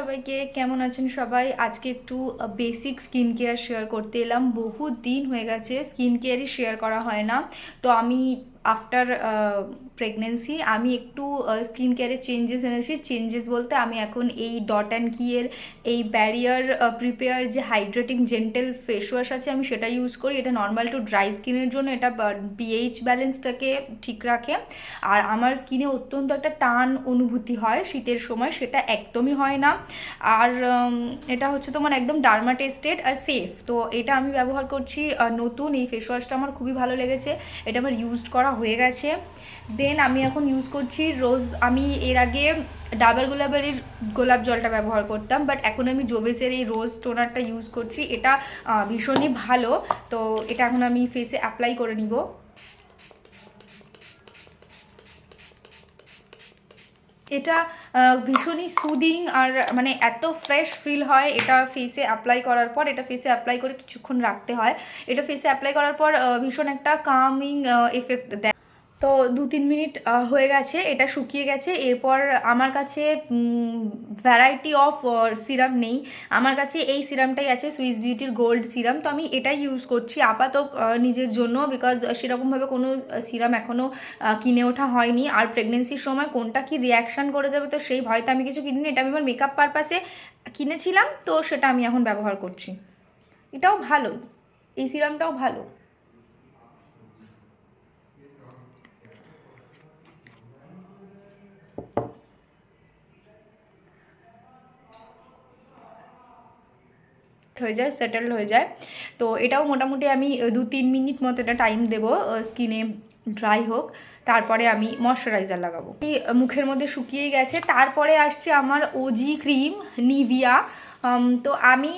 সবাইকে, কেমন আছেন সবাই? আজকে একটু বেসিক স্কিন কেয়ার শেয়ার করতে এলাম। বহুত দিন হয়ে গেছে স্কিন কেয়ারই শেয়ার করা হয় না। তো আমি আফটার প্রেগনেন্সি আমি একটু স্কিন কেয়ারে চেঞ্জেস এনেছি। চেঞ্জেস বলতে আমি এখন এই ডট অ্যান্ড কিয়ের এই ব্যারিয়ার প্রিপেয়ার যে হাইড্রেটিং জেন্টেল ফেস ওয়াশ আছে, আমি সেটা ইউজ করি। এটা নর্মাল টু ড্রাই স্কিনের জন্য, এটা পিএইচ ব্যালেন্সটাকে ঠিক রাখে। আর আমার স্কিনে অত্যন্ত একটা টান অনুভূতি হয় শীতের সময়, সেটা একদমই হয় না। আর এটা হচ্ছে তোমার একদম ডার্মা টেস্টেড আর সেফ। তো এটা আমি ব্যবহার করছি নতুন। এই ফেস ওয়াশটা আমার খুবই ভালো লেগেছে, এটা আমার ইউজ করা হয়ে গেছে। দেন আমি এখন ইউজ করছি রোজ। আমি এর আগে ডাবর গোলাপের গোলাপ জলটা ব্যবহার করতাম, বাট এখন আমি জোভেসের এই রোজ টোনারটা ইউজ করছি। এটা ভীষণই ভালো। তো এটা এখন আমি ফেসে অ্যাপ্লাই করে নিব। এটা ভীষণই সুদিং আর মানে এত ফ্রেশ ফিল হয় এটা ফেসে অ্যাপ্লাই করার পর। এটা ফেসে অ্যাপ্লাই করে কিছুক্ষণ রাখতে হয়। এটা ফেসে অ্যাপ্লাই করার পর ভীষণ একটা কামিং এফেক্ট দেয়। তো 2-3 মিনিট হয়ে গেছে, এটা শুকিয়ে গেছে। এরপর আমার কাছে ভ্যারাইটি অফ সিরাম নেই, আমার কাছে এই সিরামটাই আছে, সুইস বিউটির গোল্ড সিরাম। তো আমি এটাই ইউজ করছি আপাতত নিজের জন্য, বিকজ সেরকমভাবে কোনো সিরাম এখনও কিনে ওঠা হয়নি। আর প্রেগনেন্সির সময় কোনটা কি রিয়াকশান করে যাবে, তো সেই ভয়তে আমি কিছু কিনিনি। এটা আমি আমার মেকআপ পারপাসে কিনেছিলাম, তো সেটা আমি এখন ব্যবহার করছি। এটাও ভালো, এই সিরামটাও ভালো। হয়ে যায়, সেটেলড হয়ে যায়। তো এটাও মোটামুটি আমি 2-3 মিনিট মতো এটা টাইম দেবো স্কিনে ড্রাই হোক, তারপরে আমি ময়শ্চারাইজার লাগাবো। মুখের মধ্যে শুকিয়ে গেছে। তারপরে আসছে আমার ওজি ক্রিম নিভিয়া। তো আমি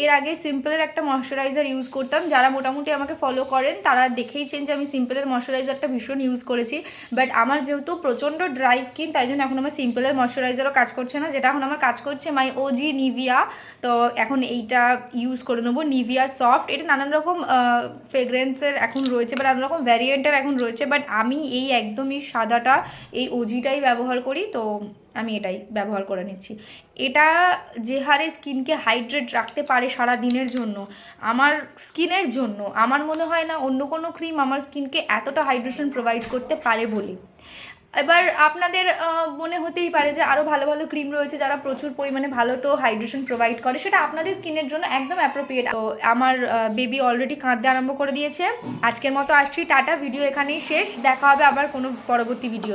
এর আগে সিম্পলের একটা ময়শ্চারাইজার ইউজ করতাম। যারা মোটামুটি আমাকে ফলো করেন তারা দেখেইছেন যে আমি সিম্পলের ময়শ্চারাইজারটা ভীষণ ইউজ করেছি। বাট আমার যেহেতু প্রচণ্ড ড্রাই স্কিন, তাই জন্য এখন আমার সিম্পলের ময়শ্চারাইজারও কাজ করছে না। যেটা এখন আমার কাজ করছে মাই ওজি নিভিয়া। তো এখন এইটা ইউজ করে নেবো, নিভিয়া সফট। এটা নানান রকম ফ্রেগ্রেন্সের এখন রয়েছে বা নানান রকম ভ্যারিয়েন্টের এখন রয়েছে, বাট আমি এই একদমই সাদাটা, এই ওজিটাই ব্যবহার করি। তো আমি এটাই ব্যবহার করে নিচ্ছি। এটা যে হারে স্কিনকে হাইড্রেট রাখতে পারে সারা দিনের জন্য, আমার স্কিনের জন্য আমার মনে হয় না অন্য কোনো ক্রিম আমার স্কিনকে এতটা হাইড্রেশন প্রোভাইড করতে পারে বলে। এবার আপনাদের মনে হতেই পারে যে আরও ভালো ভালো ক্রিম রয়েছে যারা প্রচুর পরিমাণে ভালো তো হাইড্রেশন প্রোভাইড করে, সেটা আপনাদের স্কিনের জন্য একদম অ্যাপ্রোপ্রিয়েট। তো আমার বেবি অলরেডি কাঁদতে আরম্ভ করে দিয়েছে। আজকের মতো আসছি, টাটা। ভিডিও এখানেই শেষ, দেখা হবে আবার কোনো পরবর্তী ভিডিও।